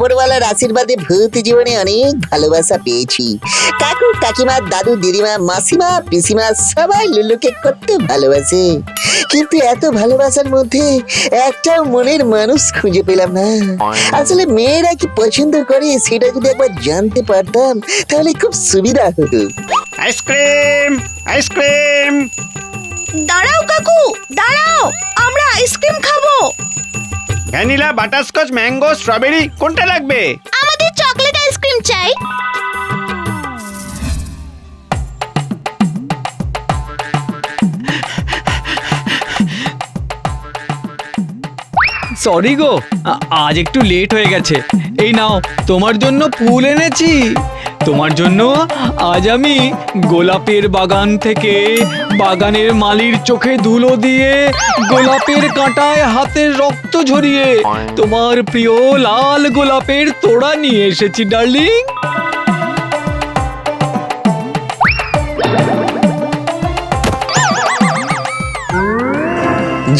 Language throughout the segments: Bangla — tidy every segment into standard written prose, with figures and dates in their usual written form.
ওপরওয়ালার আশীর্বাদে ভূত জীবনে অনেক ভালোবাসা পেয়েছি। কাকু কাকিমা দাদু দিদিমা মাসিমা পিসিমা সবাই লুল্লুকে কত ভালোবাসে, কিন্তু এত ভালোবাসার মধ্যে একটাও মনের মানুষ খুঁজে পেলাম না। আসলে মেয়েরা কি পছন্দ করে সেটা যদি একবার জানতে পারতাম তাহলে খুব সুবিধা হতো। Ice cream ice cream. দাঁড়াও কাকু, দাঁড়াও, আমরা আইসক্রিম খাবো। ভ্যানিলা, বাটারস্কচ, ম্যাঙ্গো, স্ট্রবেরি কোনটা লাগবে? আমাদের চকলেট আইসক্রিম চাই। সরি গো, আজ একটু লেট হয়ে গেছে। এই নাও, তোমার জন্য ফুল এনেছি। তোমার জন্য আজ আমি গোলাপের বাগান থেকে বাগানের মালির চোখে ধুলো দিয়ে গোলাপের কাঁটায় হাতের রক্ত ঝরিয়ে তোমার প্রিয় লাল গোলাপের তোড়া নিয়ে এসেছি ডার্লিং।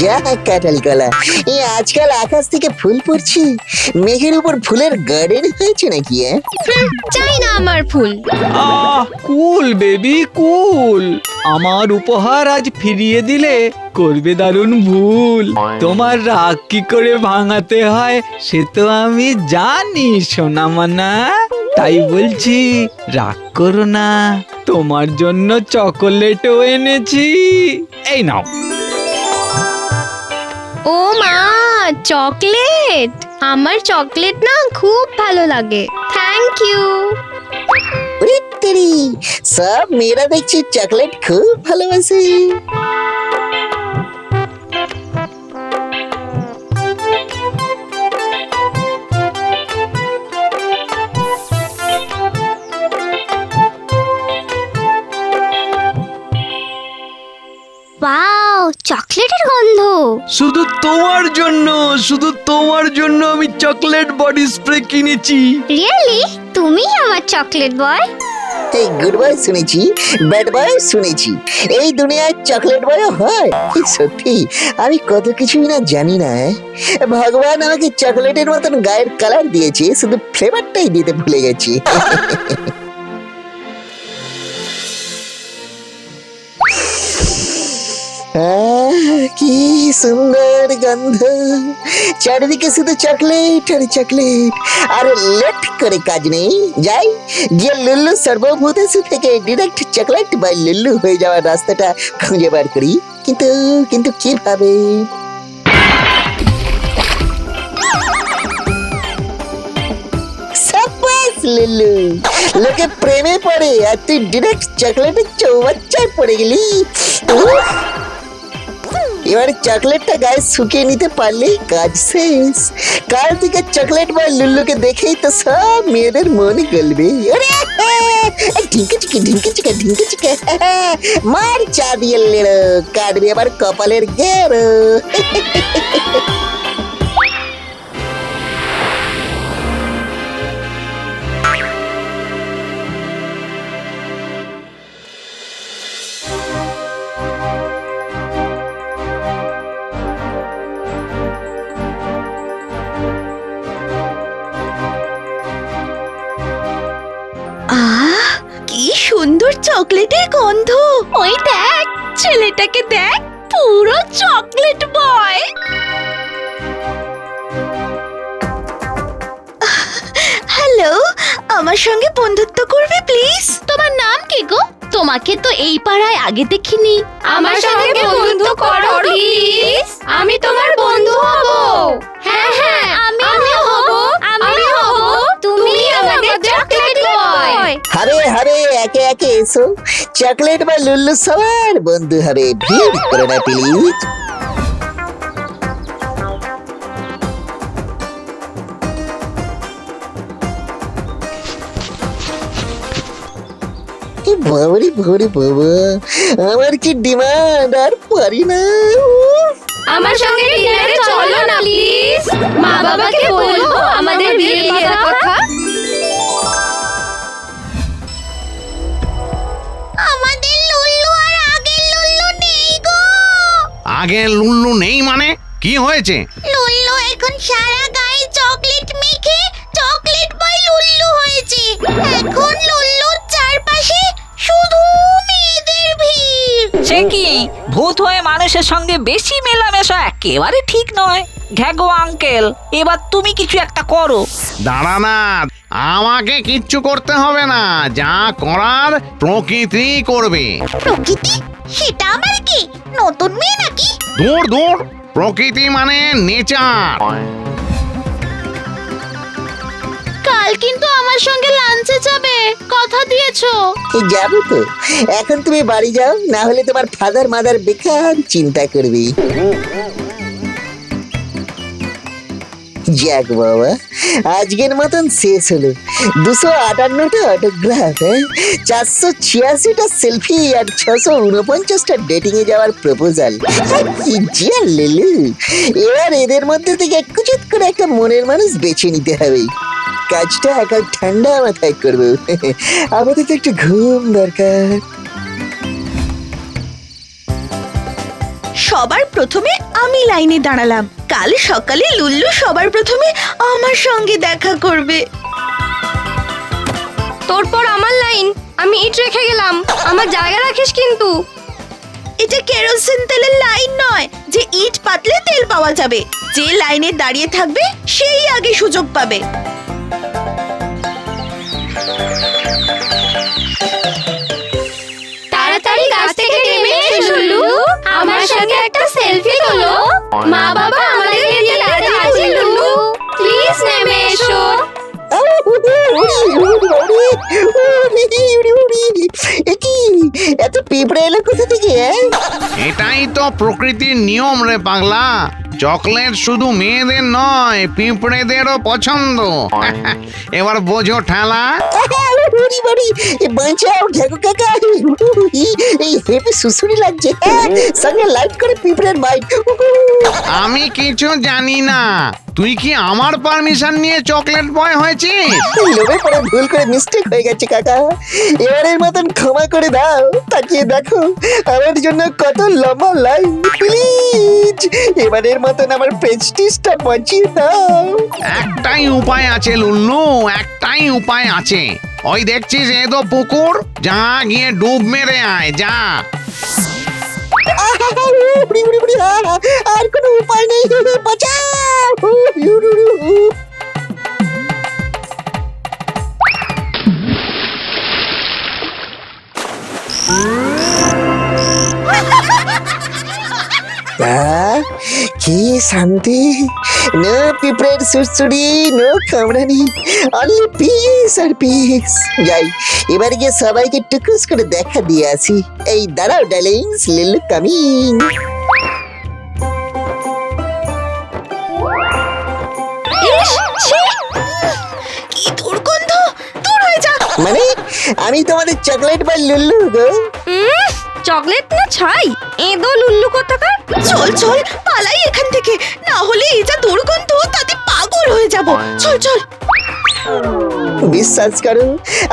যা কাঁঠাল কলা, এই আজকাল আকাশ থেকে ফুল পড়ছে, মেঘের উপর ফুলের গার্ডেন হয়েছে নাকি? চাই না আমার ফুল। কুল বেবি কুল, আমার উপহার আজ ফিরিয়ে দিলে করবে দারুণ ভুল। তোমার রাগ কি করে ভাঙাতে হয় সে তো আমি জানি সোনামানা, তাই বলছি রাগ করো না, তোমার জন্য চকোলেটও এনেছি। এই নাও। ও মা, চকলেট! আমার চকলেট না খুব ভালো লাগে, থ্যাংক ইউ। সব মেয়েরা দেখছি চকলেট খুব ভালোবাসে। ওয়াও, চকলেটের গন্ধ। শুধু তোমার জন্য, শুধু তোমার জন্য আমি চকলেট বডি স্প্রে কিনেছি। রিয়েলি? তুমি আমার চকলেট বয়? এই গুড বয় শুনেছি, ব্যাড বয় শুনেছি, এই দুনিয়ায় চকলেট বয় হয়? সত্যি আমি কত কিছুই না জানি না। ভগবান আমাকে চকলেটের মতন গায়ের কালার দিয়েছে, শুধু ফ্লেভারটাই দিতে ভুলে গেছি। কি সুন্দর গন্ধ, চারিদিকে শুধু চকলেট আর চকলেট। আর লেট করে কাজ নেই, যাই গিয়ে লুল্লু সর্বভূতেশু থেকে ডিরেক্ট চকলেট বা লুল্লু হয়ে যাওয়ার রাস্তাটা খুঁজে বার করি। কিন্তু কিন্তু কিভাবে? লুল্লু, লোকে প্রেমে পড়ে আর তুই ডিরেক্ট চকলেটের চৌবাচ্চায় পড়ে গেলি। এবারে চকলেটটা গায়ে শুকিয়ে নিতে পারলেই কাজ শেষ। কাল থেকে চকলেট বয় লুল্লুকে দেখেই তো সব মেয়েদের মনে গলবে। ঢিঙ্কে চিকে ঢিঙ্কে চিকে ঢিঙ্কে চিকে, মার চা দিয়ে লেড়ো, কাটবে আবার কপালের গেরো। কি সুন্দর চকলেটের গন্ধ! ওই দেখ, ছেলেটাকে দেখ, পুরো চকলেট বয়। হ্যালো, আমার সঙ্গে বন্ধুত্ব করবে প্লিজ? তোমার নাম কি গো? তোমাকে তো এই পাড়ায় আগে দেখিনি। আমার সঙ্গে বন্ধুত্ব করো প্লিজ, আমি তোমার বন্ধু হব। হ্যাঁ হ্যাঁ, আমি হব, আমি হব, তুমি আমাদের চকলেট বয়। হবে হবে, একে একে এসো, চকলেট বা লুল্লু সবার বন্ধু হবে। ভিড় করো না প্লিজ। বাবারি ভরে বাবা, আমার কি ডিমান্ড, আর পারি না। আমার সঙ্গে ডিনারে চলো না প্লিজ, মা বাবাকে বলবো আমাদের বিয়ের কথা। আমাদের লুল্লু আর আগের লুল্লু নেই গো। আগের লুল্লু নেই মানে কি হয়েছে? লুল্লু এখন সারা গায়ে চকলেট মেখে চকলেট বয় লুল্লু হয়েছে। এখন লুল্লুর চারপাশে শুধু মেয়েদের ভিড়। সে কি ভূত হয়ে মানুষের সঙ্গে বেশি মেলামেশা একেবারে ঠিক নয়। ঘ্যাগো আঙ্কেল, এবার তুমি কিছু একটা করো। দাঁড়া না, আমাকে কিচ্ছু করতে হবে না, যা করার প্রকৃতি করবে। প্রকৃতি? সেটা আবার কি? নতুন মেয়ে নাকি? দূর দূর, প্রকৃতি মানে নেচার। কাল কিন্তু আমার সঙ্গে লাঞ্চে যাবে, কথা দিয়েছো। যাবো তো। এখন তুমি বাড়ি যাও, না হলে তোমার ফাদার মাদার বেকার চিন্তা করবে। যাক বাবা, আজকের মতন শেষ হলো। 258টা অটোগ্রাফ, 486টা সেলফি আর 649টা ডেটিং এ যাওয়ার প্রপোজাল। লেলু, এবার এদের মধ্যে থেকে কুচুত করে একটা মনের মানুষ বেছে নিতে হবে। কাজটা একাল ঠান্ডা মাথায় করবো। আপাতত একটু ঘুম দরকার। সবার প্রথমে আমি লাইনে দাঁড়ালাম। কাল সকালে লুল্লু সবার প্রথমে আমার সঙ্গে দেখা করবে। তোর পর আমার লাইন, আমি ইট রেখে গেলাম, আমার জায়গা রাখিস কিন্তু। এটা কেরোসিন তেলের লাইন নয় যে ইট পাতলে তেল পাওয়া যাবে। যে লাইনে দাঁড়িয়ে থাকবে সেই আগে সুযোগ পাবে। তাড়াতাড়ি গাছ থেকে নেমে এসো লুলু, আমার সঙ্গে একটা সেলফি তোলো। মা বাবা আমাদের নিয়ে রাজি আছে লুলু, প্লিজ নেমে এসো। এত পিঁপড়ে এলো কোথা থেকে? এটাই তো প্রকৃতির নিয়ম রে পাগলা। চকলেট শুধু মেয়েদের নয়, পিঁপড়েদেরও পছন্দ। এবার বোঝো ঠেলা। বাঁচাও ঘেগো কাকা, এই হেপি সুসুরি লাগছে। সঙ্গে লাইট করে পিঁপড়ের বাইট। আমি কিছু জানি না, তুই কি আমার পারমিশন নিয়ে চকলেট বয় হয়েছিস? লোভে পড়ে ভুল করে মিস্টেক হয়ে গেছে কাকা, এবারের মতন ক্ষমা করে দাও। তাকিয়ে দেখো আমার জন্য কত লম্বা লাইন। প্লিজ এবারের মতন আমার প্রেস্টিজটা বাঁচিয়ে দাও। একটাই উপায় আছে লুল্লু, একটাই উপায় আছে। ওই দেখছিস এ তো পুকুর, যা গিয়ে ডুব মেরে আয়, যা। আর কোনো উপায় নেই, বাঁচাও। কি শান্তি! নো পিঁপড়ের সুড়সুড়ি, নো কামড়ানি, অনলি পিস আর পিস। যাই এবার গিয়ে সবাইকে টুকুস করে দেখা দিয়ে আসি। এই দাঁড়াও ডার্লিংস, লিলু কামিং। কি দুর্গন্ধ, দূর হয়ে যা। মানে আমি তোমাদের চকলেট বা লুল্লু গো। চকলেট না ছাই, এদো লুল্লু কোথাকার। চল চল পালাই এখান থেকে, না হলে এই যা দুর্গন্ধ তাতে পাগল হয়ে যাব। চল চল। বিশ্বাস করো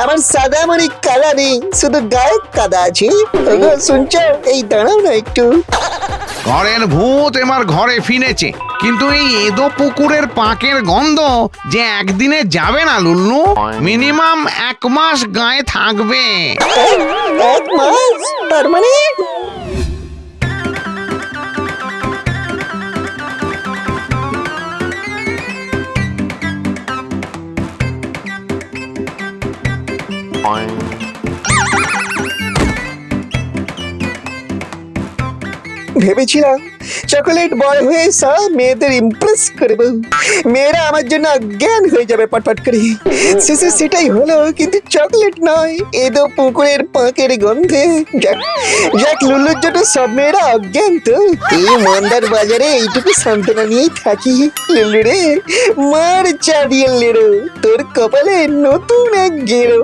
আমার সাদা মানে কাদা নেই, শুধু গায়ে কাদা আছে। ওগো শুনছো? এই দাঁড়াও না একটু। ঘরের ভূত এবার ঘরে ফিরেছে, কিন্তু এই এদো পুকুরের পাঁকের গন্ধ যে একদিনে যাবে না লুল্লু, মিনিমাম 1 মাস গায়ে থাকবে। এক মাস? তার মানে ভেবেছিলাম চকোলেট বয় হয়ে সব মেয়েদের ইমপ্রেস করবো, মেয়েরা আমার জন্য অজ্ঞান হয়ে যাবে পটপট করে। শেষে সেটাই হলো, কিন্তু চকলেট নয়, এদো পুকুরের পাঁকের গন্ধে। যাক লুল্লুর জন্য সব মেয়েরা অজ্ঞান তো। এই মন্দার বাজারে এইটুকু সান্ত্বনা নিয়েই থাকি। লুল্লু রে, মার চা দিয়ে লেরো, তোর কপালে নতুন এক গেরো।